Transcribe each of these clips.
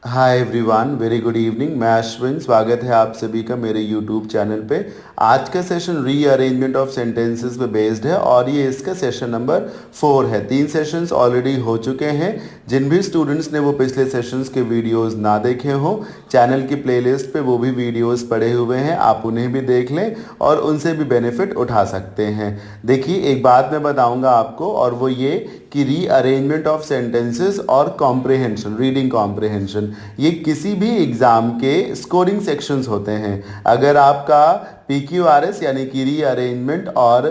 Hi everyone, very good evening. मैं अश्विन, स्वागत है आप सभी का मेरे यूट्यूब चैनल पे। आज का सेशन रीअरेंजमेंट ऑफ सेंटेंसेस पे बेस्ड है और ये इसका सेशन नंबर 4 है। 3 सेशंस ऑलरेडी हो चुके हैं। जिन भी स्टूडेंट्स ने वो पिछले सेशंस के वीडियोस ना देखे हों, चैनल की प्लेलिस्ट पे वो भी वीडियोस पड़े हुए हैं, आप उन्हें भी देख लें और उनसे भी बेनिफिट उठा सकते हैं। देखिए, एक बात मैं बताऊंगा आपको, और वो ये कि रीअरेंजमेंट ऑफ सेंटेंसेस और कॉम्प्रिहेंशन, रीडिंग कॉम्प्रिहेंशन, ये किसी भी एग्ज़ाम के स्कोरिंग सेक्शंस होते हैं। अगर आपका PQRS यानी कि रीअरेंजमेंट और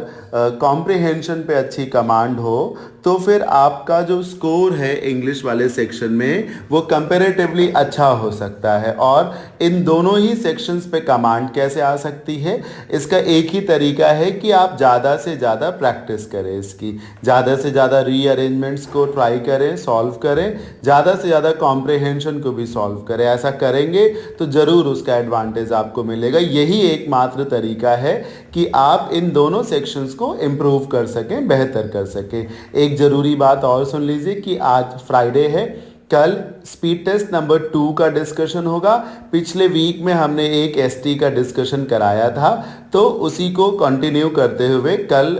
कॉम्प्रिहेंशन पे अच्छी कमांड हो, तो फिर आपका जो स्कोर है इंग्लिश वाले सेक्शन में वो कंपैरेटिवली अच्छा हो सकता है। और इन दोनों ही सेक्शंस पे कमांड कैसे आ सकती है, इसका एक ही तरीका है कि आप ज़्यादा से ज़्यादा प्रैक्टिस करें इसकी, ज़्यादा से ज़्यादा रीअरेंजमेंट्स को ट्राई करें, सॉल्व करें, ज़्यादा से ज़्यादा कॉम्प्रिहेंशन को भी सॉल्व करें। ऐसा करेंगे तो ज़रूर उसका एडवांटेज आपको मिलेगा। यही एकमात्र तरीका है कि आप इन दोनों सेक्शंस को इम्प्रूव कर सकें, बेहतर कर सकें। एक ज़रूरी बात और सुन लीजिए कि आज फ्राइडे है, कल स्पीड टेस्ट नंबर 2 का डिस्कशन होगा। पिछले वीक में हमने एक एसटी का डिस्कशन कराया था, तो उसी को कंटिन्यू करते हुए कल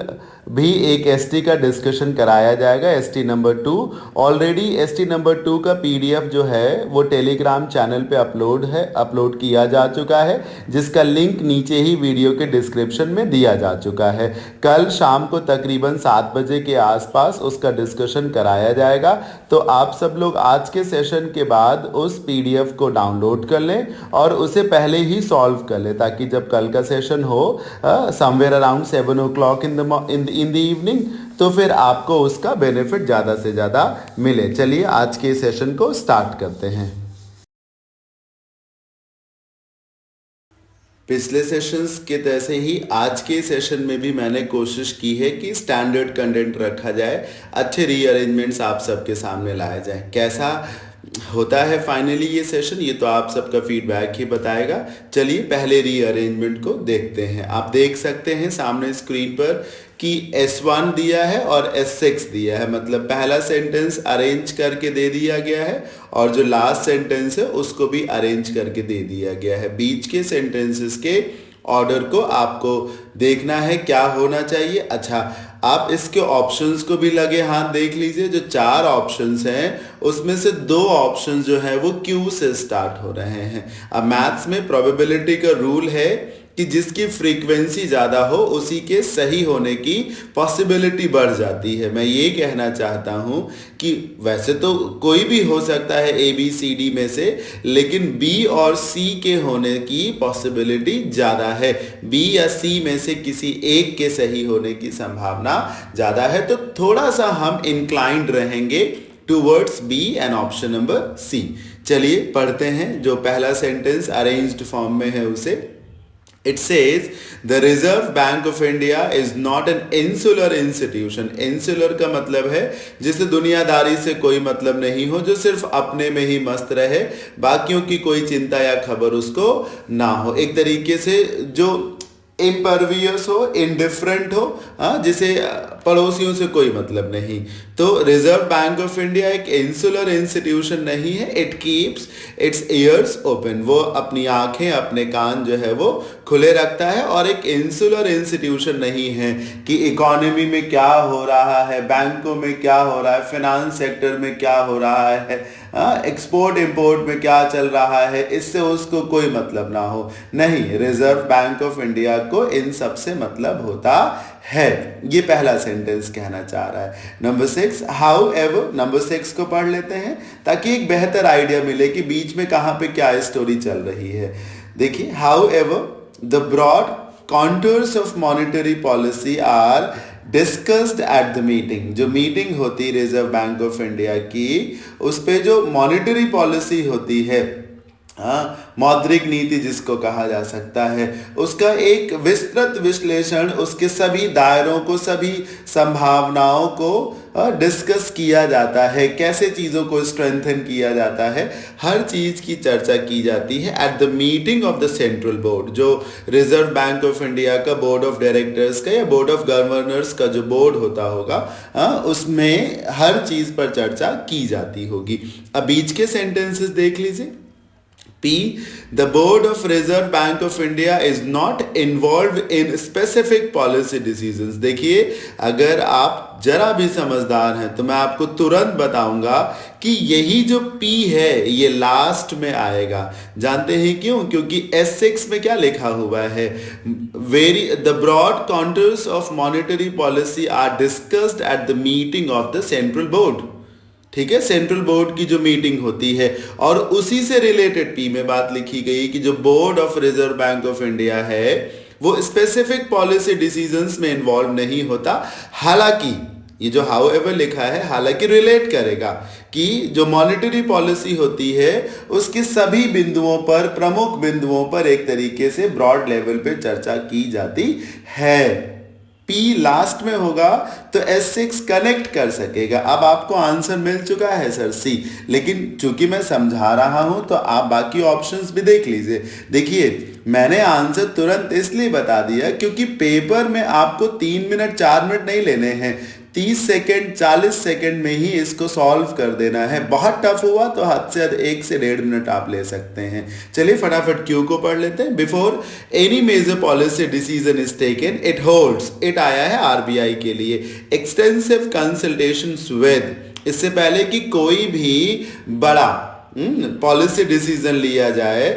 भी एक एसटी का डिस्कशन कराया जाएगा, ST number 2। Already ST number 2 का पीडीएफ जो है वो टेलीग्राम चैनल पे अपलोड किया जा चुका है, जिसका लिंक नीचे ही वीडियो के डिस्क्रिप्शन में दिया जा चुका है। कल शाम को तकरीबन 7 बजे के आसपास उसका डिस्कशन कराया जाएगा। तो आप सब लोग आज के सेशन के बाद उस पीडीएफ को डाउनलोड कर लें और उसे पहले ही सॉल्व कर लें, ताकि जब कल का सेशन हो somewhere around 7 o'clock in the evening, तो फिर आपको उसका बेनिफिट ज़्यादा से ज़्यादा मिले। चलिए आज के सेशन को स्टार्ट करते हैं। पिछले सेशंस के तैसे ही आज के सेशन में भी मैंने कोशिश की है कि स्टैंडर्ड कंटेंट रखा जाए, अच्छे रीअरेंजमेंट्स आप सबके सामने लाया जाए। कैसा होता है फाइनली ये सेशन, ये तो आप सबका फीडबैक ही बताएगा। चलिए पहले रीअरेंजमेंट को देखते हैं। आप देख सकते हैं सामने स्क्रीन पर कि S1 दिया है और S6 दिया है, मतलब पहला सेंटेंस अरेंज करके दे दिया गया है और जो लास्ट सेंटेंस है उसको भी अरेंज करके दे दिया गया है। बीच के सेंटेंसेस के ऑर्डर को आपको देखना है क्या होना चाहिए। अच्छा, आप इसके ऑप्शंस को भी लगे हाथ देख लीजिए। जो 4 ऑप्शंस हैं उसमें से 2 ऑप्शंस जो है वो क्यू से स्टार्ट हो रहे हैं। अब मैथ्स में प्रोबेबिलिटी का रूल है कि जिसकी फ्रीक्वेंसी ज़्यादा हो उसी के सही होने की पॉसिबिलिटी बढ़ जाती है। मैं ये कहना चाहता हूँ कि वैसे तो कोई भी हो सकता है ABCD में से, लेकिन B और C के होने की पॉसिबिलिटी ज़्यादा है। B या C में से किसी एक के सही होने की संभावना ज़्यादा है, तो थोड़ा सा हम इंक्लाइंड रहेंगे towards B and option number C। चलिए पढ़ते हैं जो पहला सेंटेंस अरेंज्ड फॉर्म में है उसे। It says the Reserve Bank of India is not an insular institution। Insular का मतलब है जिसे दुनियादारी से कोई मतलब नहीं हो, जो सिर्फ अपने में ही मस्त रहे, बाकियों की कोई चिंता या खबर उसको ना हो। एक तरीके से जो इम्परवियस हो, इनडिफरेंट हो, जिसे पड़ोसियों से कोई मतलब नहीं। तो रिजर्व बैंक ऑफ इंडिया एक इंसुलर इंस्टीट्यूशन नहीं है। It keeps it's years open, वो अपनी आंखें, अपने कान जो है वो खुले रखता है, और एक इंसुलर इंस्टीट्यूशन नहीं है कि इकोनॉमी में क्या हो रहा है, बैंकों में क्या हो रहा है, फाइनेंस सेक्टर में क्या हो रहा है, एक्सपोर्ट इंपोर्ट में क्या चल रहा है, इससे उसको कोई मतलब ना हो। नहीं, रिजर्व बैंक ऑफ इंडिया को इन सब से मतलब होता है। ये पहला सेंटेंस कहना चाह रहा है। नंबर 6, हाउ एवर, नंबर 6 को पढ़ लेते हैं ताकि एक बेहतर आइडिया मिले कि बीच में कहां पे क्या स्टोरी चल रही है। देखिए, however the broad contours of monetary policy are discussed at the meeting. जो मीटिंग होती रिजर्व बैंक ऑफ इंडिया की, उस पे जो मॉनेटरी पॉलिसी होती है, मौद्रिक नीति जिसको कहा जा सकता है, उसका एक विस्तृत विश्लेषण, उसके सभी दायरों को, सभी संभावनाओं को डिस्कस किया जाता है, कैसे चीज़ों को स्ट्रेंथन किया जाता है, हर चीज़ की चर्चा की जाती है eight the meeting of the central board. जो रिजर्व बैंक ऑफ इंडिया का बोर्ड ऑफ डायरेक्टर्स का या बोर्ड ऑफ गवर्नर्स का जो बोर्ड होता होगा, उसमें हर चीज़ पर चर्चा की जाती होगी। अब बीच के सेंटेंसेस देख लीजिए। P. The Board of Reserve Bank of India is not involved in specific policy decisions। देखिए, अगर आप जरा भी समझदार हैं तो मैं आपको तुरंत बताऊंगा कि यही जो P है ये लास्ट में आएगा। जानते हैं क्यों? क्योंकि S6 में क्या लिखा हुआ है? The broad contours of monetary policy are discussed at the meeting of the central board। ठीक है, सेंट्रल बोर्ड की जो मीटिंग होती है, और उसी से रिलेटेड पी में बात लिखी गई कि जो board of reserve Bank of India है वो स्पेसिफिक पॉलिसी डिसीजंस में इन्वॉल्व नहीं होता। हालांकि ये जो हाउएवर लिखा है हालांकि रिलेट करेगा कि जो मॉनेटरी पॉलिसी होती है उसके सभी बिंदुओं पर, प्रमुख बिंदुओं पर एक तरीके से ब्रॉड लेवल पे चर्चा की जाती है। P लास्ट में होगा तो S6 कनेक्ट कर सकेगा। अब आपको आंसर मिल चुका है सर C, लेकिन चूंकि मैं समझा रहा हूं तो आप बाकी ऑप्शंस भी देख लीजिए। देखिए, मैंने आंसर तुरंत इसलिए बता दिया क्योंकि पेपर में आपको 3 मिनट 4 मिनट नहीं लेने हैं, 30 सेकेंड 40 सेकेंड में ही इसको सॉल्व कर देना है। बहुत टफ हुआ तो हद से हद 1 से 1.5 मिनट आप ले सकते हैं। चलिए फटाफट क्यू को पढ़ लेते हैं। Before any major policy decision is taken it holds, it आया है आरबीआई के लिए, एक्सटेंसिव कंसल्टेशंस विद, इससे पहले कि कोई भी बड़ा पॉलिसी डिसीजन लिया जाए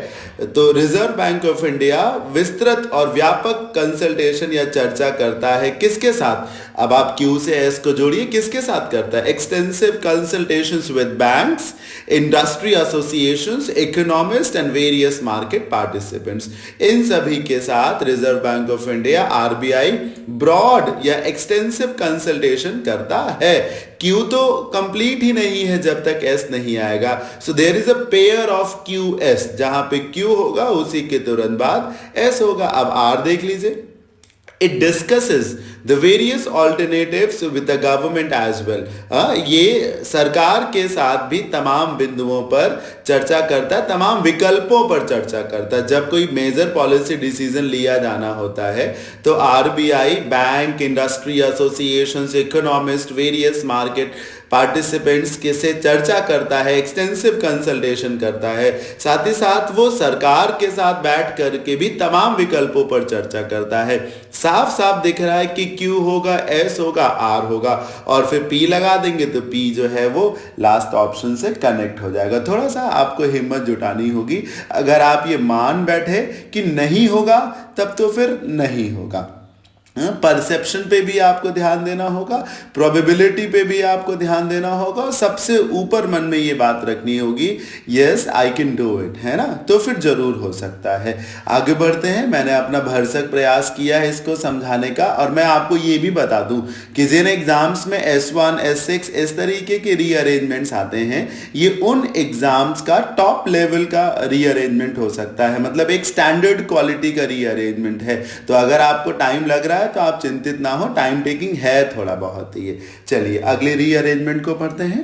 तो रिजर्व बैंक ऑफ इंडिया विस्तृत और व्यापक कंसल्टेशन या चर्चा करता है। किसके साथ? अब आप क्यू से एस को जोड़िए, किसके साथ करता है? Extensive consultations with banks, industry associations, economist and various market participants. इन सभी के साथ Reserve Bank of India RBI broad या एक्सटेंसिव कंसल्टेशन करता है। क्यू तो कंप्लीट ही नहीं है जब तक एस नहीं आएगा। So there is a pair of Q S, जहां पे क्यू होगा उसी के तुरंत बाद एस होगा। अब आर देख लीजिए। It discusses the various alternatives with the government as well। ये सरकार के साथ भी तमाम बिंदुओं पर चर्चा करता है, तमाम विकल्पों पर चर्चा करता है। जब कोई मेजर पॉलिसी डिसीजन लिया जाना होता है तो RBI bank, industry associations, economist, various market participants के से चर्चा करता है, एक्सटेंसिव कंसल्टेशन करता है। साथ ही साथ वो सरकार के साथ बैठ करके भी तमाम विकल्पों पर चर्चा करता है। साफ साफ दिख रहा है कि क्यू होगा, एस होगा, आर होगा, और फिर पी लगा देंगे तो पी जो है वो लास्ट ऑप्शन से कनेक्ट हो जाएगा। थोड़ा सा आपको हिम्मत जुटानी होगी। अगर आप ये मान बैठे कि नहीं होगा तब तो फिर नहीं होगा। परसेप्शन पे भी आपको ध्यान देना होगा, प्रोबेबिलिटी पे भी आपको ध्यान देना होगा, और सबसे ऊपर मन में ये बात रखनी होगी, yes I can do it, है ना? तो फिर जरूर हो सकता है। आगे बढ़ते हैं। मैंने अपना भरसक प्रयास किया है इसको समझाने का, और मैं आपको ये भी बता दूं कि जिन एग्जाम्स में S1, S6 इस तरीके के रीअरेंजमेंट्स आते हैं, ये उन एग्जाम्स का टॉप लेवल का रीअरेंजमेंट हो सकता है, मतलब एक स्टैंडर्ड क्वालिटी का रीअरेंजमेंट है। तो अगर आपको टाइम लग रहा है तो आप चिंतित ना हो, टाइम टेकिंग है थोड़ा बहुत ही। चलिए अगले रीअरेंजमेंट को पढ़ते हैं।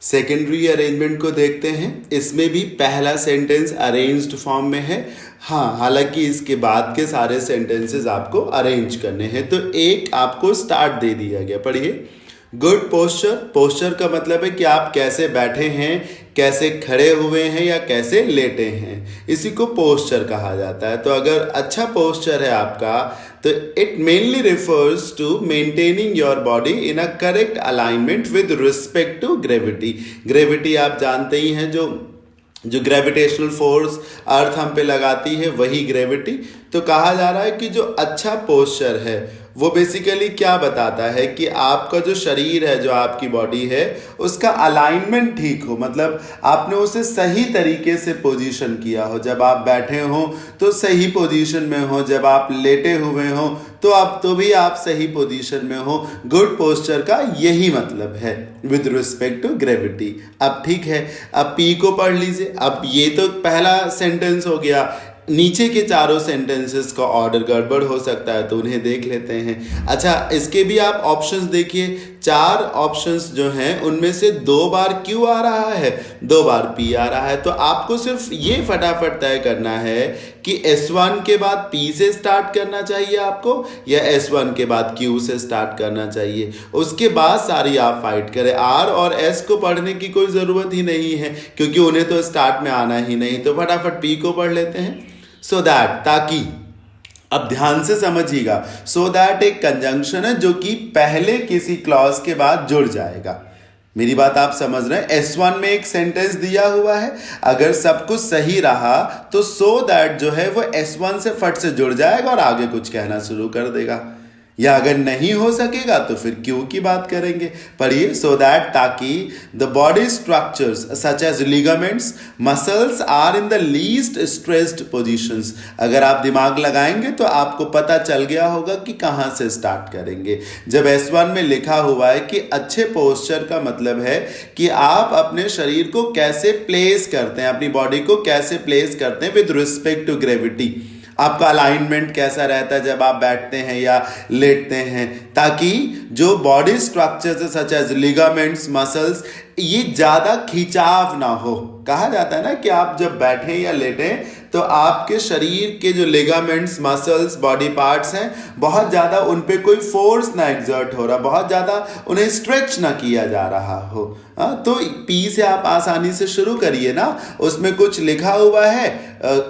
सेकेंडरी अरेंजमेंट को देखते हैं। इसमें भी पहला सेंटेंस अरेंज्ड फॉर्म में है। हाँ, हालांकि इसके बाद के सारे सेंटेंसेस आपको अरेंज करने हैं। तो एक आपको स्टार्ट दे दिया गया, पढ़िए। गुड पोस्चर, पोस्चर का मतलब है कि आप कैसे बैठे हैं, कैसे खड़े हुए हैं या कैसे लेटे हैं, इसी को पोस्चर कहा जाता है। तो अगर अच्छा पोस्चर है आपका तो it mainly refers to maintaining your body in a correct alignment with respect to gravity. Gravity आप जानते ही हैं, जो ग्रेविटेशनल फोर्स अर्थ हम पे लगाती है वही ग्रेविटी। तो कहा जा रहा है कि जो अच्छा पोस्चर है वो बेसिकली क्या बताता है कि आपका जो शरीर है, जो आपकी बॉडी है, उसका अलाइनमेंट ठीक हो, मतलब आपने उसे सही तरीके से पोजीशन किया हो। जब आप बैठे हो तो सही पोजीशन में हो, जब आप लेटे हुए हो तो भी आप सही पोजीशन में हो। गुड पोस्चर का यही मतलब है विद रिस्पेक्ट टू ग्रेविटी। अब ठीक है, अब पी को पढ़ लीजिए। अब ये तो पहला सेंटेंस हो गया। नीचे के चारों सेंटेंसेस का ऑर्डर गड़बड़ हो सकता है, तो उन्हें देख लेते हैं। अच्छा, इसके भी आप ऑप्शंस देखिए, 4 ऑप्शंस जो हैं उनमें से 2 बार क्यू आ रहा है, 2 बार पी आ रहा है। तो आपको सिर्फ ये फटाफट तय करना है कि S1 के बाद P से स्टार्ट करना चाहिए आपको, या S1 के बाद Q से स्टार्ट करना चाहिए। उसके बाद सारी आप फाइट करें। R और S को पढ़ने की कोई ज़रूरत ही नहीं है, क्योंकि उन्हें तो स्टार्ट में आना ही नहीं। तो फटाफट P को पढ़ लेते हैं। सो दैट, ताकि, अब ध्यान से समझिएगा, सो दैट एक कंजंक्शन है जो कि पहले किसी क्लॉज के बाद जुड़ जाएगा। मेरी बात आप समझ रहे हैं? S1 में एक सेंटेंस दिया हुआ है, अगर सब कुछ सही रहा तो सो दैट जो है वो S1 से फट से जुड़ जाएगा और आगे कुछ कहना शुरू कर देगा। या अगर नहीं हो सकेगा तो फिर क्यों की बात करेंगे। पढ़िए, सो दैट, ताकि the body structures such as ligaments muscles are in the least stressed positions. अगर आप दिमाग लगाएंगे तो आपको पता चल गया होगा कि कहां से स्टार्ट करेंगे। जब S1 में लिखा हुआ है कि अच्छे पोस्चर का मतलब है कि आप अपने शरीर को कैसे प्लेस करते हैं, अपनी बॉडी को कैसे प्लेस करते हैं विद रिस्पेक्ट टू ग्रेविटी। आपका अलाइनमेंट कैसा रहता है जब आप बैठते हैं या लेटते हैं, ताकि जो body structures such as ligaments muscles, ये ज़्यादा खिंचाव ना हो। कहा जाता है ना कि आप जब बैठें या लेटें तो आपके शरीर के जो लिगामेंट्स, मसल्स, बॉडी पार्ट्स हैं, बहुत ज़्यादा उन पे कोई फोर्स ना एग्जर्ट हो रहा, बहुत ज़्यादा उन्हें स्ट्रेच ना किया जा रहा हो। तो पी से आप आसानी से शुरू करिए ना, उसमें कुछ लिखा हुआ है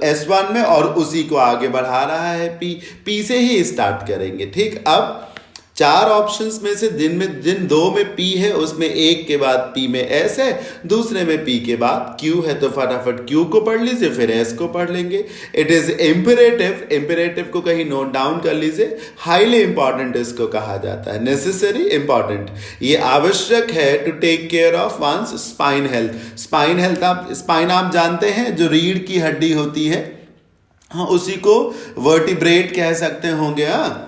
S1 में और उसी को आगे बढ़ा रहा है पी से ही स्टार्ट करेंगे। ठीक, अब 4 ऑप्शंस में से जिन 2 में P है उसमें एक के बाद P में S है, दूसरे में P के बाद Q है। तो फटाफट Q को पढ़ लीजिए, फिर S को पढ़ लेंगे। इट इज इम्पेरेटिव, इम्पेरेटिव को कहीं नोट डाउन कर लीजिए। हाईली इंपॉर्टेंट इसको कहा जाता है, नेसेसरी, इंपॉर्टेंट। ये आवश्यक है to take care of one's spine health. Spine आप जानते हैं, जो रीढ़ की हड्डी होती है, हाँ, उसी को वर्टिब्रेट कह सकते होंगे, हाँ,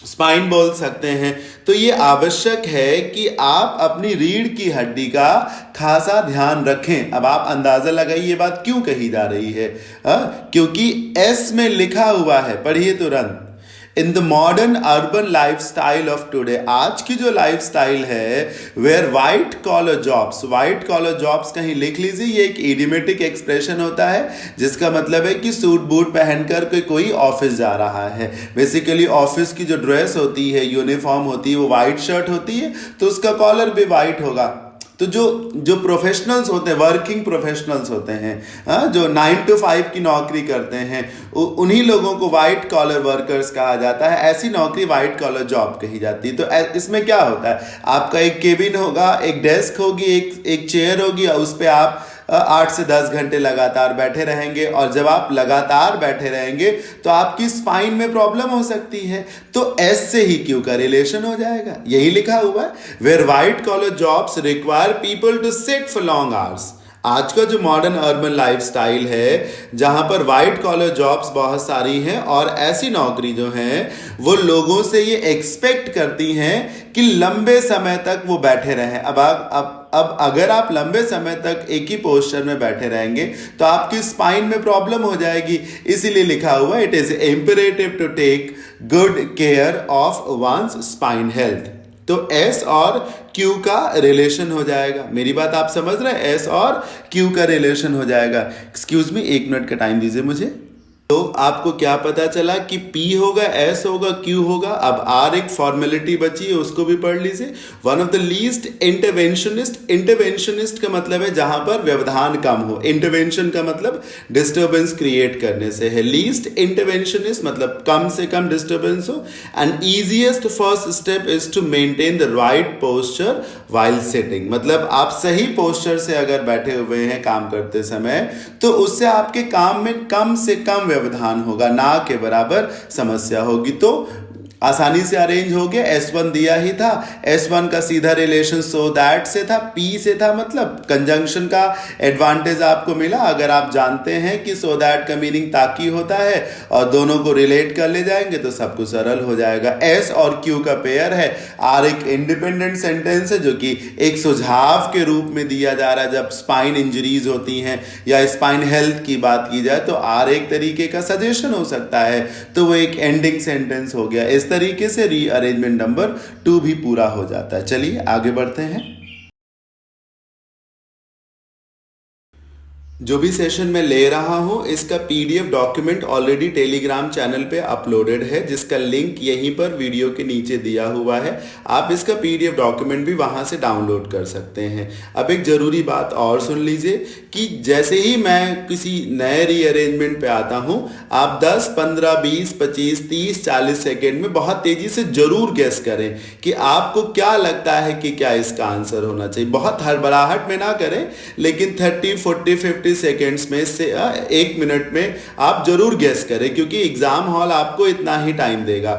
स्पाइन बोल सकते हैं। तो ये आवश्यक है कि आप अपनी रीढ़ की हड्डी का खासा ध्यान रखें। अब आप अंदाजा लगाइए ये बात क्यों कही जा रही है। क्योंकि S में लिखा हुआ है, पढ़िए तुरंत, in the modern urban life style of today. आज की जो लाइफ स्टाइल है, वेयर व्हाइट कॉलर जॉब्स कहीं लिख लीजिए। ये एक इडियोमेटिक एक्सप्रेशन होता है जिसका मतलब है कि सूट बूट पहनकर कोई ऑफिस जा रहा है। बेसिकली ऑफिस की जो ड्रेस होती है, यूनिफॉर्म होती है, वो व्हाइट शर्ट होती है, तो उसका कॉलर भी व्हाइट होगा। तो जो प्रोफेशनल्स होते हैं, वर्किंग प्रोफेशनल्स होते हैं, जो 9 to 5 की नौकरी करते हैं, उन्हीं लोगों को वाइट कॉलर वर्कर्स कहा जाता है। ऐसी नौकरी वाइट कॉलर जॉब कही जाती है। तो इसमें क्या होता है, आपका एक केबिन होगा, एक डेस्क होगी, एक चेयर होगी, और उस पर आप 8 से 10 घंटे लगातार बैठे रहेंगे। और जब आप लगातार बैठे रहेंगे तो आपकी स्पाइन में प्रॉब्लम हो सकती है। तो S से ही Q का रिलेशन हो जाएगा। यही लिखा हुआ है, where white collar jobs require people to sit for long hours. आज का जो मॉडर्न अर्बन लाइफस्टाइल है, जहां पर वाइट कॉलर जॉब्स बहुत सारी हैं, और ऐसी नौकरी जो हैं वो लोगों से ये एक्सपेक्ट करती हैं कि लंबे समय तक वो बैठे रहें। अब अगर आप लंबे समय तक एक ही पोस्चर में बैठे रहेंगे तो आपकी स्पाइन में प्रॉब्लम हो जाएगी। इसीलिए लिखा हुआ, it is imperative to take good care of one's spine health. तो S और Q का रिलेशन हो जाएगा। मेरी बात आप समझ रहे हैं? S और Q का रिलेशन हो जाएगा। एक्सक्यूज मी, 1 मिनट का टाइम दीजिए मुझे। तो आपको क्या पता चला कि P होगा, S होगा, Q होगा। अब R एक फॉर्मेलिटी बची है, उसको भी पढ़ लीजिए। One of the least interventionist. Interventionist का मतलब है जहां पर व्यवधान कम हो। इंटरवेंशन का मतलब डिस्टर्बेंस क्रिएट करने से है। लीस्ट इंटरवेंशनिस्ट मतलब कम से कम डिस्टर्बेंस हो। And easiest first step is to maintain the right posture while sitting. मतलब आप सही पोस्चर से अगर बैठे हुए हैं काम करते समय, तो उससे आपके काम में कम से कम व्यवधान होगा, ना के बराबर समस्या होगी। तो आसानी से अरेंज हो गया। S1 दिया ही था, S1 का सीधा रिलेशन सो दैट से था, P से था, मतलब कंजंक्शन का एडवांटेज आपको मिला। अगर आप जानते हैं कि सो दैट का मीनिंग ताकि होता है और दोनों को रिलेट कर ले जाएंगे तो सब कुछ सरल हो जाएगा। S और Q का पेयर है। R एक इंडिपेंडेंट सेंटेंस है जो कि एक सुझाव के रूप में दिया जा रहा है जब स्पाइन इंजरीज होती हैं या स्पाइन हेल्थ की बात की जाए तो R एक तरीके का सजेशन हो सकता है, तो वो एक एंडिंग सेंटेंस हो गया। इस तरीके से रीअरेंजमेंट नंबर 2 भी पूरा हो जाता है। चलिए आगे बढ़ते हैं। जो भी सेशन मैं ले रहा हूं इसका PDF document already Telegram channel पे अपलोडेड है, जिसका लिंक यहीं पर वीडियो के नीचे दिया हुआ है। आप इसका पीडीएफ डॉक्यूमेंट भी वहां से डाउनलोड कर सकते हैं। अब एक ज़रूरी बात और सुन लीजिए कि जैसे ही मैं किसी नए रीअरेंजमेंट पे आता हूं, आप 10, 15, 20, 25, 30, 40 सेकेंड में बहुत तेज़ी से ज़रूर गेस करें कि आपको क्या लगता है कि क्या इसका आंसर होना चाहिए। बहुत हड़बड़ाहट में ना करें, लेकिन 30, 40, 50 सेकेंड्स में से 1 मिनट में आप जरूर गेस करें, क्योंकि एग्जाम हॉल आपको इतना ही टाइम देगा।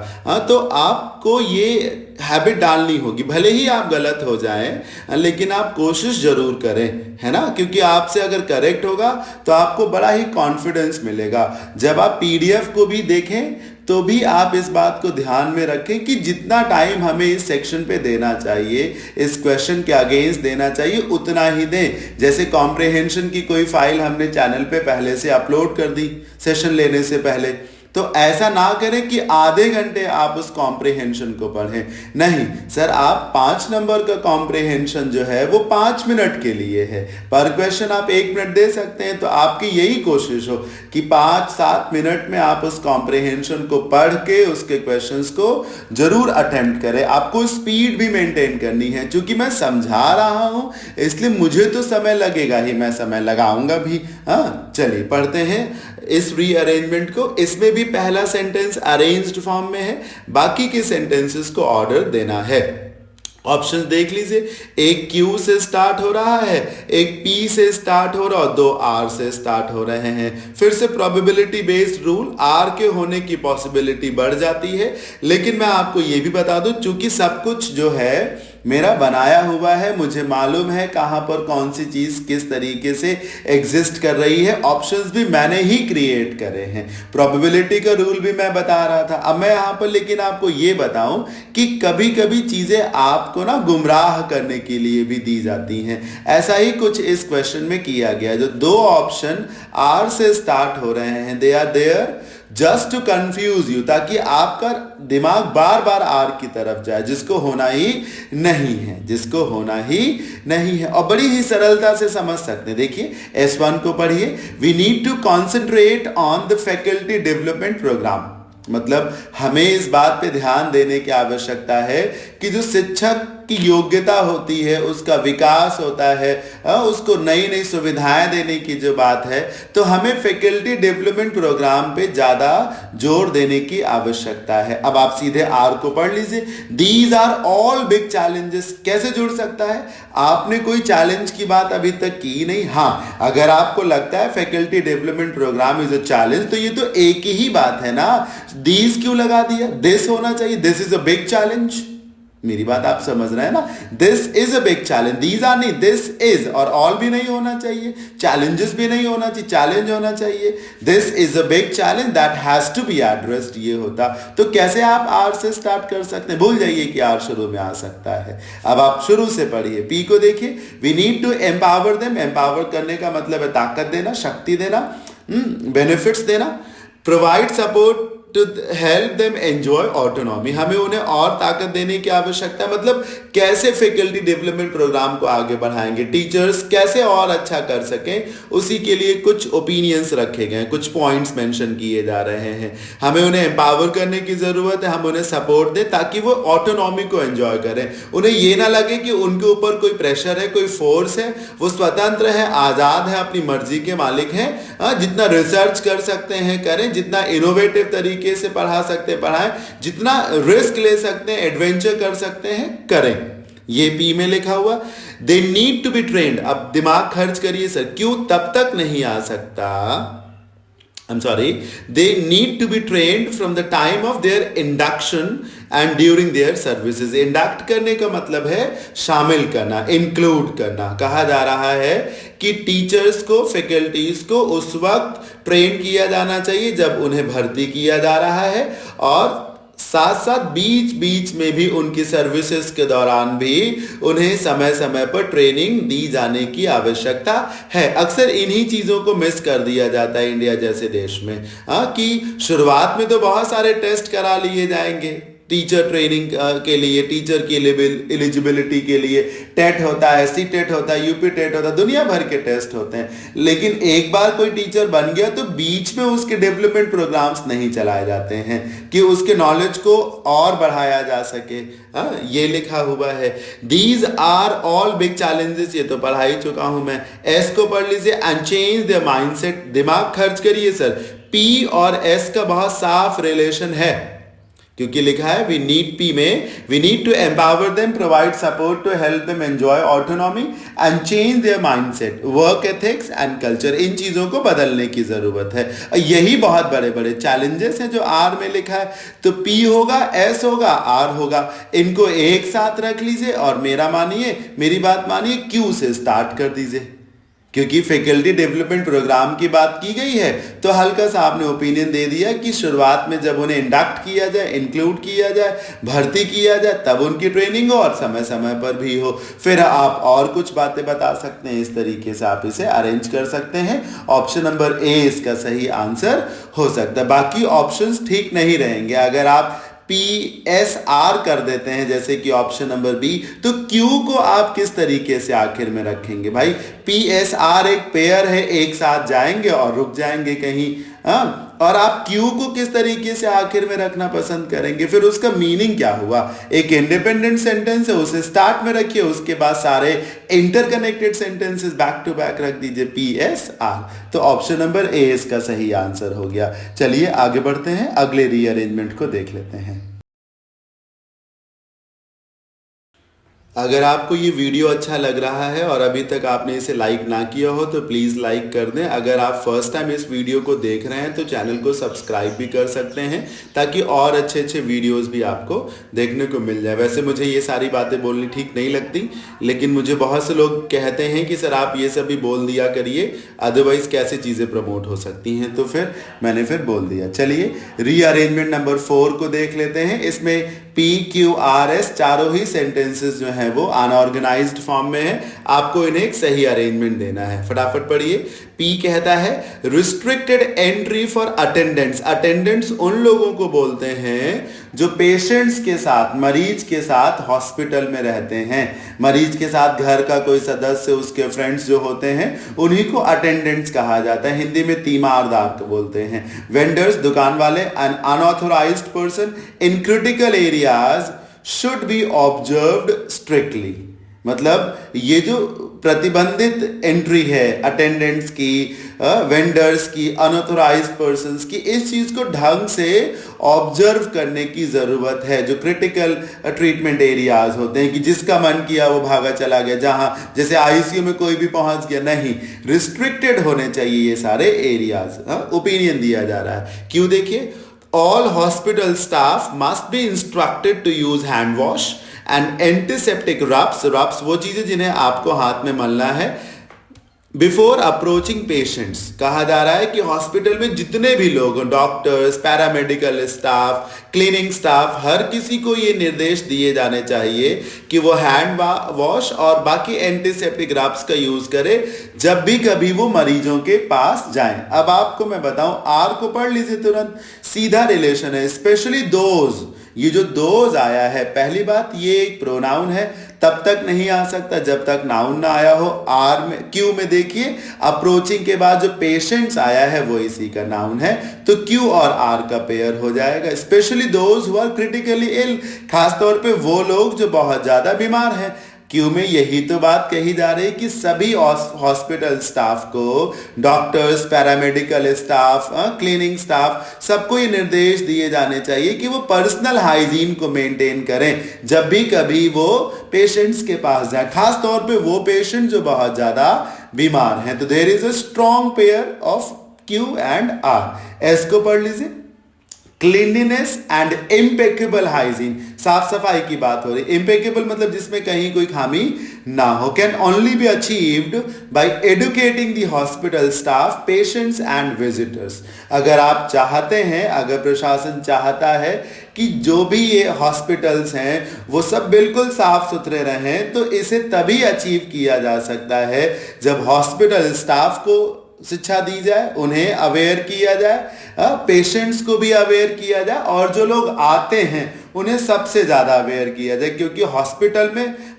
तो आपको ये हैबिट डालनी होगी, भले ही आप गलत हो जाएं लेकिन आप कोशिश जरूर करें, है ना, क्योंकि आपसे अगर करेक्ट होगा तो आपको बड़ा ही कॉन्फिडेंस मिलेगा। जब आप पीडीएफ को भी देखें तो भी आप इस बात को ध्यान में रखें कि जितना टाइम हमें इस सेक्शन पे देना चाहिए, इस क्वेश्चन के अगेंस्ट देना चाहिए, उतना ही दें। जैसे कॉम्प्रिहेंशन की कोई फाइल हमने चैनल पे पहले से अपलोड कर दी सेशन लेने से पहले, तो ऐसा ना करें कि आधे घंटे आप उस कॉम्प्रिहेंशन को पढ़ें। नहीं सर, आप 5 नंबर का कॉम्प्रिहेंशन जो है वो 5 मिनट के लिए है, पर क्वेश्चन आप 1 मिनट दे सकते हैं। तो आपकी यही कोशिश हो कि 5-7 मिनट में आप उस कॉम्प्रिहेंशन को पढ़ के उसके क्वेश्चंस को जरूर अटेम्प्ट करें। आपको स्पीड भी मेंटेन करनी है। चूंकि मैं समझा रहा हूं इसलिए मुझे तो समय लगेगा ही, मैं समय लगाऊंगा भी। हाँ चलिए पढ़ते हैं इस रीअरेंजमेंट को। इसमें भी पहला सेंटेंस अरेंज्ड फॉर्म में है, बाकी के सेंटेंसेस को ऑर्डर देना है। ऑप्शंस देख लीजिए, एक Q से स्टार्ट हो रहा है, एक P से स्टार्ट हो रहा है और 2 R से स्टार्ट हो रहे हैं। फिर से प्रोबेबिलिटी बेस्ड रूल, R के होने की पॉसिबिलिटी बढ़ जाती है। लेकिन मैं आपको ये भी बता दूं, चूंकि सब कुछ जो है मेरा बनाया हुआ है, मुझे मालूम है कहां पर कौन सी चीज किस तरीके से एग्जिस्ट कर रही है। ऑप्शंस भी मैंने ही क्रिएट करे हैं, प्रोबेबिलिटी का रूल भी मैं बता रहा था। अब मैं यहां पर लेकिन आपको ये बताऊं कि कभी कभी चीजें आपको ना गुमराह करने के लिए भी दी जाती हैं। ऐसा ही कुछ इस क्वेश्चन में किया गया। जो 2 ऑप्शन R से स्टार्ट हो रहे हैं, they are there just to confuse you, ताकि आपका दिमाग बार बार R की तरफ जाए, जिसको होना ही नहीं है, जिसको होना ही नहीं है। और बड़ी ही सरलता से समझ सकते हैं। देखिए S1 को पढ़िए, we need to concentrate on the faculty development programme. मतलब हमें इस बात पे ध्यान देने की आवश्यकता है कि जो शिक्षक की योग्यता होती है, उसका विकास होता है, उसको नई नई सुविधाएं देने की जो बात है, तो हमें फैकल्टी डेवलपमेंट प्रोग्राम पे ज्यादा जोर देने की आवश्यकता है। अब आप सीधे R को पढ़ लीजिए, these are all big challenges. कैसे जुड़ सकता है? आपने कोई चैलेंज की बात अभी तक की नहीं। हाँ, अगर आपको लगता है faculty development programme is a challenge, तो ये तो एक ही बात है ना, दीज क्यों लगा दिया? दिस होना चाहिए, this is a big challenge. मेरी बात आप समझ रहे हैं ना, this is a big challenge, these are नहीं, दिस इज। और ऑल भी नहीं होना चाहिए, चैलेंजेस भी नहीं होना चाहिए, चैलेंज होना चाहिए। This is a big challenge that has to be addressed, ये होता। तो कैसे आप R से स्टार्ट कर सकते हैं? भूल जाइए कि R शुरू में आ सकता है। अब आप शुरू से पढ़िए। P को देखिए, we need to empower them. Empower करने का मतलब है ताकत देना, शक्ति देना, बेनिफिट्स देना। Provide support to help them enjoy autonomy. हमें उन्हें और ताकत देने की आवश्यकता है। मतलब कैसे फैकल्टी डेवलपमेंट प्रोग्राम को आगे बढ़ाएंगे, टीचर्स कैसे और अच्छा कर सकें, उसी के लिए कुछ ओपिनियंस रखे गए हैं, कुछ पॉइंट्स मेंशन किए जा रहे हैं। हमें उन्हें एम्पावर करने की जरूरत है, हम उन्हें सपोर्ट दें ताकि वो ऑटोनॉमी को एंजॉय करें। उन्हें ये ना लगे कि उनके ऊपर कोई प्रेशर है, कोई फोर्स है। वो स्वतंत्र है, आजाद है, अपनी मर्जी के मालिक हैं। जितना रिसर्च कर सकते हैं करें, जितना इनोवेटिव तरीके से पढ़ा सकते हैं पढ़ाएं, जितना रिस्क ले सकते हैं, एडवेंचर कर सकते हैं करें। ये P में लिखा हुआ, they need to be trained. अब दिमाग खर्च करिए सर, क्यों तब तक नहीं आ सकता I'm sorry, they need to be trained from the time of their induction and during their services. Induct करने का मतलब है शामिल करना, इंक्लूड करना। कहा जा रहा है कि टीचर्स को, फैकल्टीज को उस वक्त ट्रेन किया जाना चाहिए जब उन्हें भर्ती किया जा रहा है, और साथ साथ बीच बीच में भी उनकी सर्विसेज के दौरान भी उन्हें समय समय पर ट्रेनिंग दी जाने की आवश्यकता है। अक्सर इन्हीं चीज़ों को मिस कर दिया जाता है इंडिया जैसे देश में, कि शुरुआत में तो बहुत सारे टेस्ट करा लिए जाएंगे टीचर ट्रेनिंग के लिए, टीचर की एलिजिबिलिटी के लिए टेट होता है, सी टेट होता है, यूपी टेट होता है, दुनिया भर के टेस्ट होते हैं। लेकिन एक बार कोई टीचर बन गया तो बीच में उसके डेवलपमेंट प्रोग्राम्स नहीं चलाए जाते हैं कि उसके नॉलेज को और बढ़ाया जा सके। ये लिखा हुआ है, these are all big challenges. ये तो पढ़ा ही चुका हूं मैं। एस को पढ़ लीजिए, एंड चेंज द माइंडसेट। दिमाग खर्च करिए सर। पी और एस का बहुत साफ रिलेशन है, क्योंकि लिखा है वी नीड, पी में we need to empower them, provide support to help them enjoy autonomy and change their mindset, work ethics and culture. इन चीजों को बदलने की जरूरत है। यही बहुत बड़े बड़े चैलेंजेस हैं जो आर में लिखा है। तो पी होगा, एस होगा, आर होगा। इनको एक साथ रख लीजिए और मेरा मानिए, मेरी बात मानिए, क्यू से स्टार्ट कर दीजिए, क्योंकि फैकल्टी डेवलपमेंट प्रोग्राम की बात की गई है। तो हल्का सा आपने ओपिनियन दे दिया कि शुरुआत में जब उन्हें इंडक्ट किया जाए, इंक्लूड किया जाए, भर्ती किया जाए, तब उनकी ट्रेनिंग हो और समय समय पर भी हो। फिर आप और कुछ बातें बता सकते हैं, इस तरीके से आप इसे अरेंज कर सकते हैं। ऑप्शन नंबर ए इसका सही आंसर हो सकता है। बाकी ऑप्शंस ठीक नहीं रहेंगे। अगर आप पी एस आर कर देते हैं जैसे कि ऑप्शन नंबर बी, तो क्यू को आप किस तरीके से आखिर में रखेंगे भाई? पी एस आर एक पेयर है, एक साथ जाएंगे और रुक जाएंगे कहीं। और आप क्यू को किस तरीके से आखिर में रखना पसंद करेंगे? फिर उसका मीनिंग क्या हुआ? एक इंडिपेंडेंट सेंटेंस है, उसे स्टार्ट में रखिए, उसके बाद सारे interconnected sentences back to back रख दीजिए, पी एस आर। तो ऑप्शन नंबर ए इसका सही आंसर हो गया। चलिए आगे बढ़ते हैं, अगले रीअरेंजमेंट को देख लेते हैं। अगर आपको ये वीडियो अच्छा लग रहा है और अभी तक आपने इसे लाइक ना किया हो तो प्लीज़ लाइक कर दें। अगर आप फर्स्ट टाइम इस वीडियो को देख रहे हैं तो चैनल को सब्सक्राइब भी कर सकते हैं, ताकि और अच्छे अच्छे वीडियोस भी आपको देखने को मिल जाए। वैसे मुझे ये सारी बातें बोलनी ठीक नहीं लगती, लेकिन मुझे बहुत से लोग कहते हैं कि सर आप ये सब भी बोल दिया करिए, अदरवाइज़ कैसे चीज़ें प्रमोट हो सकती हैं, तो फिर मैंने फिर बोल दिया। चलिए रीअरेंजमेंट नंबर 4 को देख लेते हैं। इसमें पी क्यू आर एस चारों ही सेंटेंसेस जो हैं वो अनऑर्गेनाइज्ड फॉर्म में है। आपको इन्हें एक सही अरेंजमेंट देना है। फटाफट पढ़िए। पी कहता है restricted entry for attendants. Attendants उन लोगों को बोलते हैं जो पेशेंट्स के साथ, मरीज के साथ हॉस्पिटल में रहते हैं। मरीज के साथ घर का कोई सदस्य, उसके फ्रेंड्स जो होते हैं, उन्हीं को अटेंडेंट्स कहा जाता है। हिंदी में तीमारदार तो बोलते हैं। वेंडर्स दुकान वाले। Unauthorised person in critical areas should be observed strictly. मतलब ये जो प्रतिबंधित एंट्री है अटेंडेंट्स की, वेंडर्स की, अनऑथोराइज्ड पर्संस की, इस चीज को ढंग से ऑब्जर्व करने की जरूरत है। जो क्रिटिकल ट्रीटमेंट एरियाज होते हैं कि जिसका मन किया वो भागा चला गया, जहां जैसे आईसीयू में कोई भी पहुंच गया, नहीं, रिस्ट्रिक्टेड होने चाहिए ये सारे एरियाज। ओपिनियन दिया जा रहा है। क्यों? देखिए, all hospital staff must be instructed to use hand wash and antiseptic rubs वो चीजें जिन्हें आपको हाथ में मलना है बिफोर अप्रोचिंग पेशेंट्स। कहा जा रहा है कि हॉस्पिटल में जितने भी लोग, doctors, paramedical staff, cleaning staff, हर किसी को ये निर्देश दिए जाने चाहिए कि वो हैंड वॉश और बाकी एंटीसेप्टिक रब्स का यूज करें जब भी कभी वो मरीजों के पास जाएं। अब आपको मैं बताऊं, आर को पढ़ लीजिए तुरंत, सीधा रिलेशन है। स्पेशली दोज, ये जो दोज आया है, पहली बात ये एक प्रोनाउन है, तब तक नहीं आ सकता जब तक नाउन ना आया हो। आर में, क्यू में देखिए अप्रोचिंग के बाद जो पेशेंट्स आया है वो इसी का नाउन है, तो क्यू और आर का पेयर हो जाएगा। Specially those who are critically ill, खासतौर पे वो लोग जो बहुत ज्यादा बीमार हैं। क्यू में यही तो बात कही जा रही है कि सभी हॉस्पिटल स्टाफ को, doctors, paramedical staff, cleaning staff, सबको ये निर्देश दिए जाने चाहिए कि वो पर्सनल हाइजीन को मेंटेन करें जब भी कभी वो पेशेंट्स के पास जाए, खास तौर पे वो पेशेंट जो बहुत ज्यादा बीमार हैं। तो there is a strong pair of Q and R. S को पढ़ लीजिए, क्लीनलीनेस एंड इम्पेकेबल हाइजीन, साफ सफाई की बात हो रही। इम्पेकेबल मतलब जिसमें कहीं कोई खामी ना हो। Can only be achieved by educating the hospital staff, patients and visitors. अगर आप चाहते हैं, अगर प्रशासन चाहता है कि जो भी ये हॉस्पिटल्स हैं वो सब बिल्कुल साफ सुथरे रहें, तो इसे तभी अचीव किया जा सकता है जब हॉस्पिटल स्टाफ को शिक्षा दी जाए, उन्हें अवेयर किया जाए, पेशेंट्स को भी अवेयर किया जाए, और जो लोग आते हैं उन्हें सबसे ज़्यादा अवेयर किया जाए। क्योंकि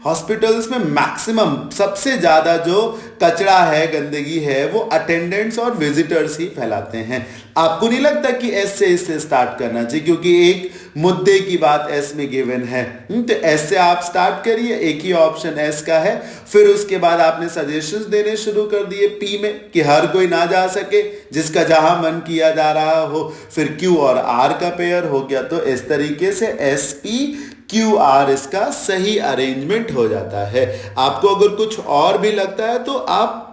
हॉस्पिटल्स में मैक्सिमम सबसे ज़्यादा जो कचरा है, गंदगी है, वो अटेंडेंट्स और विजिटर्स ही फैलाते हैं। आपको नहीं लगता कि एस से इससे स्टार्ट करना चाहिए? क्योंकि एक मुद्दे की बात एस में गिवन है, तो एस से आप स्टार्ट करिए, एक ही ऑप्शन एस का है। फिर उसके बाद आपने सजेशंस देने शुरू कर दिए पी में कि हर कोई ना जा सके, जिसका जहां मन किया जा रहा हो। फिर क्यू और आर का पेयर हो गया। तो इस तरीके से एस पी क्यू आर इसका सही अरेंजमेंट हो जाता है। आपको अगर कुछ और भी लगता है तो आप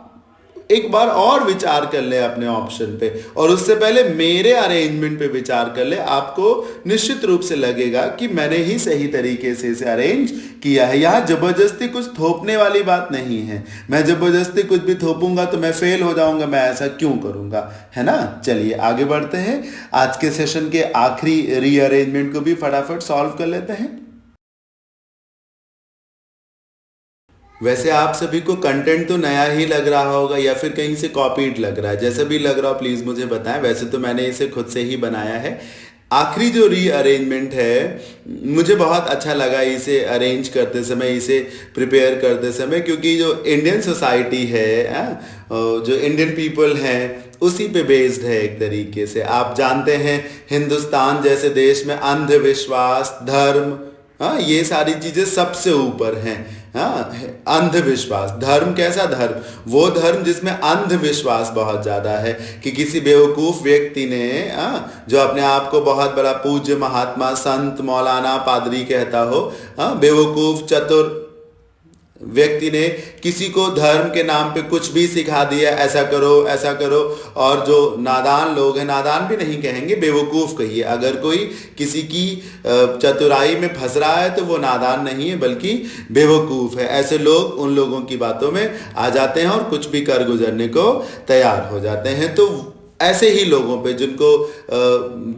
एक बार और विचार कर ले अपने ऑप्शन पे, और उससे पहले मेरे अरेंजमेंट पे विचार कर ले। आपको निश्चित रूप से लगेगा कि मैंने ही सही तरीके से इसे अरेंज किया है। यहाँ जबरदस्ती कुछ थोपने वाली बात नहीं है। मैं जबरदस्ती कुछ भी थोपूंगा तो मैं फेल हो जाऊंगा, मैं ऐसा क्यों करूंगा, है ना। चलिए आगे बढ़ते हैं। आज के सेशन के आखिरी रीअरेंजमेंट को भी फटाफट सॉल्व कर लेते हैं। वैसे आप सभी को कंटेंट तो नया ही लग रहा होगा या फिर कहीं से कॉपीड लग रहा है। जैसा भी लग रहा हो प्लीज़ मुझे बताएं। वैसे तो मैंने इसे खुद से ही बनाया है। आखिरी जो रीअरेंजमेंट है, मुझे बहुत अच्छा लगा इसे अरेंज करते समय, इसे प्रिपेयर करते समय, क्योंकि जो इंडियन सोसाइटी है, जो इंडियन पीपल हैं, उसी पे बेस्ड है एक तरीके से। आप जानते हैं हिंदुस्तान जैसे देश में अंधविश्वास, धर्म, ये सारी चीजें सबसे ऊपर हैं। अंधविश्वास, धर्म कैसा धर्म? वो धर्म जिसमें अंधविश्वास बहुत ज्यादा है कि किसी बेवकूफ व्यक्ति ने, जो अपने आप को बहुत बड़ा पूज्य महात्मा, संत, मौलाना, पादरी कहता हो, बेवकूफ चतुर व्यक्ति ने किसी को धर्म के नाम पे कुछ भी सिखा दिया, ऐसा करो ऐसा करो। और जो नादान लोग हैं, नादान भी नहीं कहेंगे, बेवकूफ़ कहिए, अगर कोई किसी की चतुराई में फंस रहा है तो वो नादान नहीं है बल्कि बेवकूफ़ है। ऐसे लोग उन लोगों की बातों में आ जाते हैं और कुछ भी कर गुजरने को तैयार हो जाते हैं। तो ऐसे ही लोगों पे जिनको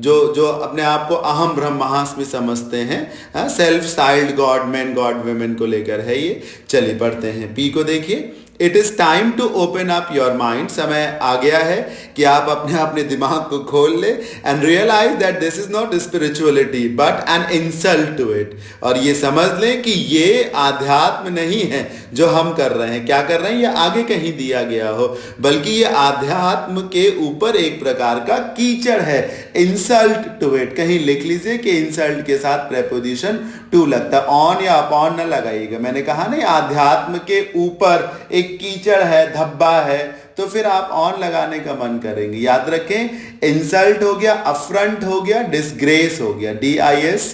जो अपने आप को अहम ब्रह्मास्मि समझते हैं, self styled God, man God women को लेकर है ये। चलिए पढ़ते हैं। पी को देखिए, it is time to open up your mind. समय आ गया है कि आप अपने दिमाग को खोल ले, and realise that this is not spirituality but an insult to it. और ये समझ लें कि ये आध्यात्म नहीं है जो हम कर रहे हैं। क्या कर रहे हैं ये आगे कहीं दिया गया हो, बल्कि ये आध्यात्म के ऊपर एक प्रकार का कीचड़ है। इंसल्ट टू इट, कहीं लिख लीजिए कि इंसल्ट के साथ प्रेपोजिशन टू लगता है, ऑन या अपॉन न लगाइएगा। मैंने कहा नहीं, आध्यात्म के ऊपर एक कीचड़ है, धब्बा है, तो फिर आप ऑन लगाने का मन करेंगे। याद रखें, इंसल्ट हो गया, अफ्रंट हो गया, डिसग्रेस हो गया, DISGRACE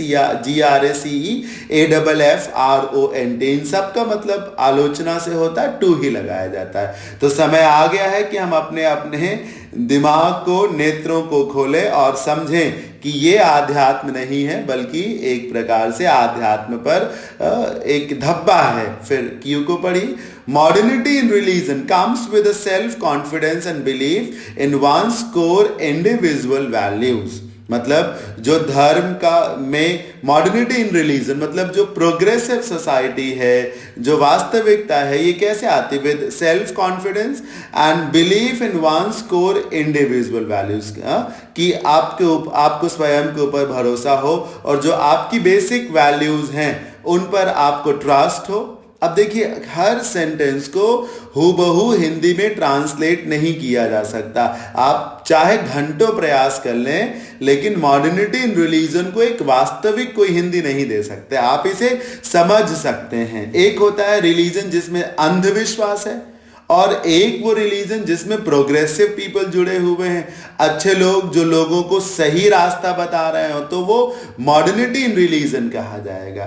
AFFRONT, इन सब का मतलब आलोचना से होता है, टू ही लगाया जाता है। तो समय आ गया है कि हम अपने अपने दिमाग को, नेत्रों को खोलें और समझें कि ये आध्यात्म नहीं है बल्कि एक प्रकार से आध्यात्म पर एक धब्बा है। फिर क्यू को पढ़ी, modernity in religion comes with a self confidence and belief in one's core individual values. मतलब जो धर्म का में मॉडर्निटी इन रिलीजन मतलब जो प्रोग्रेसिव सोसाइटी है, जो वास्तविकता है, ये कैसे आती है? With self confidence and belief in one's core individual values, कि आपको स्वयं के ऊपर भरोसा हो और जो आपकी बेसिक वैल्यूज हैं उन पर आपको ट्रस्ट हो। अब देखिए, हर सेंटेंस को हूबहू हिंदी में ट्रांसलेट नहीं किया जा सकता। आप चाहे घंटों प्रयास कर लें, लेकिन मॉडर्निटी इन रिलीजन को एक वास्तविक कोई हिंदी नहीं दे सकते। आप इसे समझ सकते हैं। एक होता है रिलीजन जिसमें अंधविश्वास है, और एक वो रिलीजन जिसमें प्रोग्रेसिव पीपल जुड़े हुए हैं, अच्छे लोग जो लोगों को सही रास्ता बता रहे हो, तो वो मॉडर्निटी इन रिलीजन कहा जाएगा।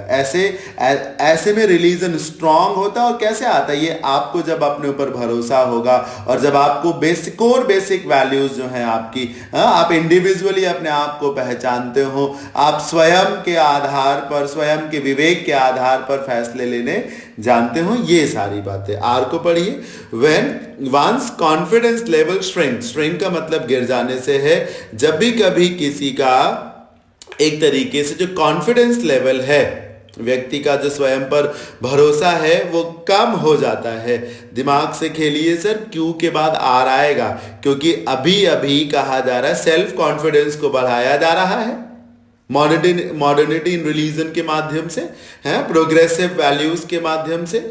ऐसे में रिलीजन स्ट्रांग होता है। और कैसे आता है ये? आपको जब अपने ऊपर भरोसा होगा और जब आपको बेसिक वैल्यूज जो हैं आपकी, आप इंडिविजुअली अपने आप को पहचानते हो, आप स्वयं के आधार पर, स्वयं के विवेक के आधार पर फैसले लेने जानते हो, ये सारी बातें। आर को पढ़िए। When one's confidence level shrink का मतलब गिर जाने से है। जब भी कभी किसी का एक तरीके से जो कॉन्फिडेंस लेवल है, व्यक्ति का जो स्वयं पर भरोसा है, वो कम हो जाता है। दिमाग से खेलिए सर, क्यू के बाद आर आएगा, क्योंकि अभी अभी कहा जा रहा है सेल्फ कॉन्फिडेंस को बढ़ाया जा रहा है मॉडर्निटी इन रिलीजन के माध्यम से, है प्रोग्रेसिव वैल्यूज के माध्यम से।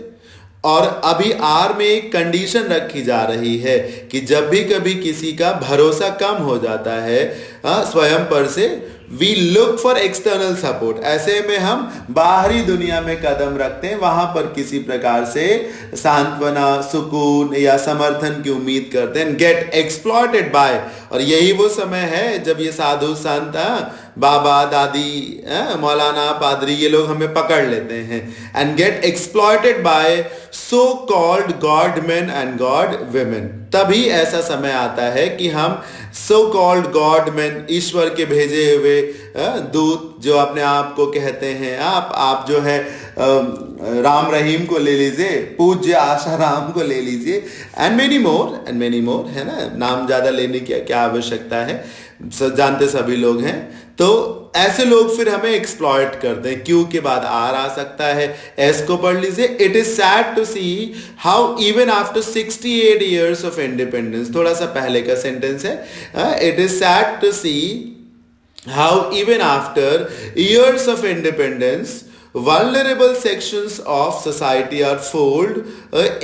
और अभी आर में एक कंडीशन रखी जा रही है कि जब भी कभी किसी का भरोसा कम हो जाता है स्वयं पर से, we look for external support. ऐसे में हम बाहरी दुनिया में कदम रखते हैं, वहां पर किसी प्रकार से सांत्वना, सुकून या समर्थन की उम्मीद करते हैं। गेट एक्सप्लॉयटेड बाय, और यही वो समय है जब ये साधु संत, बाबा दादी, मौलाना, पादरी, ये लोग हमें पकड़ लेते हैं। And get exploited by so called god men and god women. तभी ऐसा समय आता है कि हम सो कॉल्ड गॉड मैन, ईश्वर के भेजे हुए दूत जो अपने आप को कहते हैं, आप जो है राम रहीम को ले लीजिए, पूज्य आशा राम को ले लीजिए, एंड मेनी मोर, है ना, नाम ज्यादा लेने की क्या आवश्यकता है, जानते सभी लोग हैं। तो ऐसे लोग फिर हमें एक्सप्लॉइट करते हैं। क्यू के बाद आर आ सकता है। एस को पढ़ लीजिए। It is sad to see how even after 68 years of independence, थोड़ा सा पहले का सेंटेंस है, it is sad to see how even after years of independence vulnerable sections of society are fooled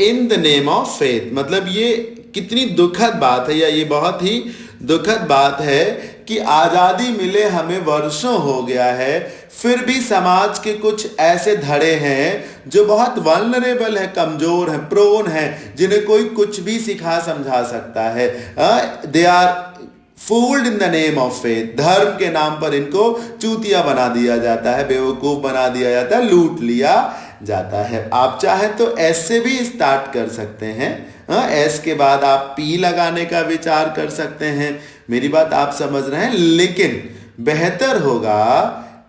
in the name of faith। मतलब ये कितनी दुखद बात है, या ये बहुत ही दुखद बात है कि आज़ादी मिले हमें वर्षों हो गया है, फिर भी समाज के कुछ ऐसे धड़े हैं जो बहुत वल्नरेबल है, कमजोर हैं, प्रोन हैं, जिन्हें कोई कुछ भी सिखा समझा सकता है। They are fooled in the name of faith. धर्म के नाम पर इनको चूतिया बना दिया जाता है, बेवकूफ बना दिया जाता है, लूट लिया जाता है। आप चाहे तो एस से भी स्टार्ट कर सकते हैं। एस के बाद आप पी लगाने का विचार कर सकते हैं। मेरी बात आप समझ रहे हैं, लेकिन बेहतर होगा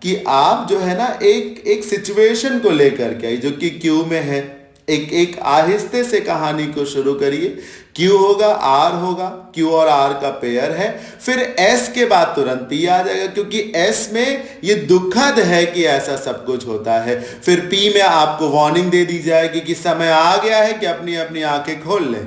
कि आप जो है ना एक सिचुएशन को लेकर के, जो कि क्यू में है, एक आहिस्ते से कहानी को शुरू करिए। क्यू होगा, आर होगा, क्यू और आर का पेयर है, फिर एस के बाद तुरंत पी आ जाएगा, क्योंकि एस में ये दुखद है कि ऐसा सब कुछ होता है। फिर पी में आपको वार्निंग दे दी जाएगी कि समय आ गया है कि अपनी अपनी आंखें खोल लें।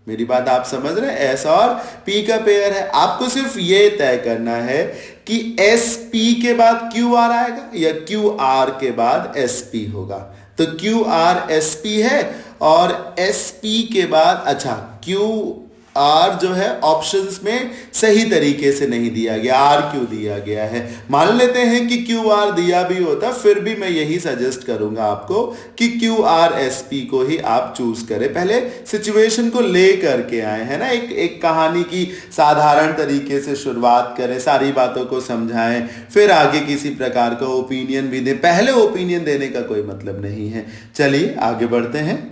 मेरी बात आप समझ रहे हैं? एस और पी का पेयर है। आपको सिर्फ ये तय करना है कि एस पी के बाद क्यू आर आएगा या क्यू आर के बाद एस पी होगा। तो क्यू आर एस पी है, और एस पी के बाद, अच्छा, क्यू आर जो है ऑप्शंस में सही तरीके से नहीं दिया गया, आर क्यू दिया गया है। मान लेते हैं कि क्यू आर दिया भी होता, फिर भी मैं यही सजेस्ट करूंगा आपको कि क्यू आर एस पी को ही आप चूज करें। पहले सिचुएशन को ले करके आए हैं ना, एक कहानी की साधारण तरीके से शुरुआत करें, सारी बातों को समझाएं, फिर आगे किसी प्रकार का ओपिनियन भी दें। पहले ओपिनियन देने का कोई मतलब नहीं है। चलिए आगे बढ़ते हैं।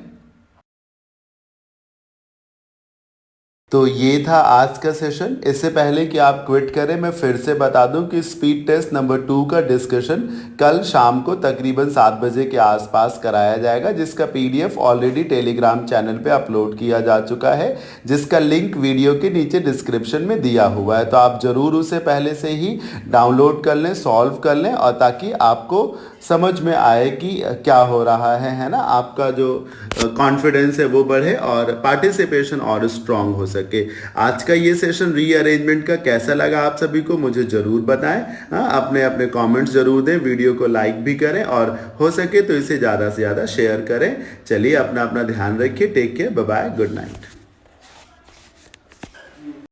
तो ये था आज का सेशन। इससे पहले कि आप क्विट करें, मैं फिर से बता दूं कि स्पीड टेस्ट नंबर 2 का डिस्कशन कल शाम को तकरीबन 7 बजे के आसपास कराया जाएगा, जिसका पीडीएफ ऑलरेडी टेलीग्राम चैनल पे अपलोड किया जा चुका है, जिसका लिंक वीडियो के नीचे डिस्क्रिप्शन में दिया हुआ है। तो आप ज़रूर उसे पहले से ही डाउनलोड कर लें, सॉल्व कर लें, और ताकि आपको समझ में आए कि क्या हो रहा है ना, आपका जो कॉन्फिडेंस है वो बढ़े और पार्टिसिपेशन और स्ट्रांग हो सके। आज का ये सेशन रीअरेंजमेंट का कैसा लगा आप सभी को मुझे ज़रूर बताएं। अपने अपने कमेंट्स ज़रूर दें, वीडियो को लाइक भी करें, और हो सके तो इसे ज़्यादा से ज़्यादा शेयर करें। चलिए अपना अपना ध्यान रखिए। Take care, bye bye, good night.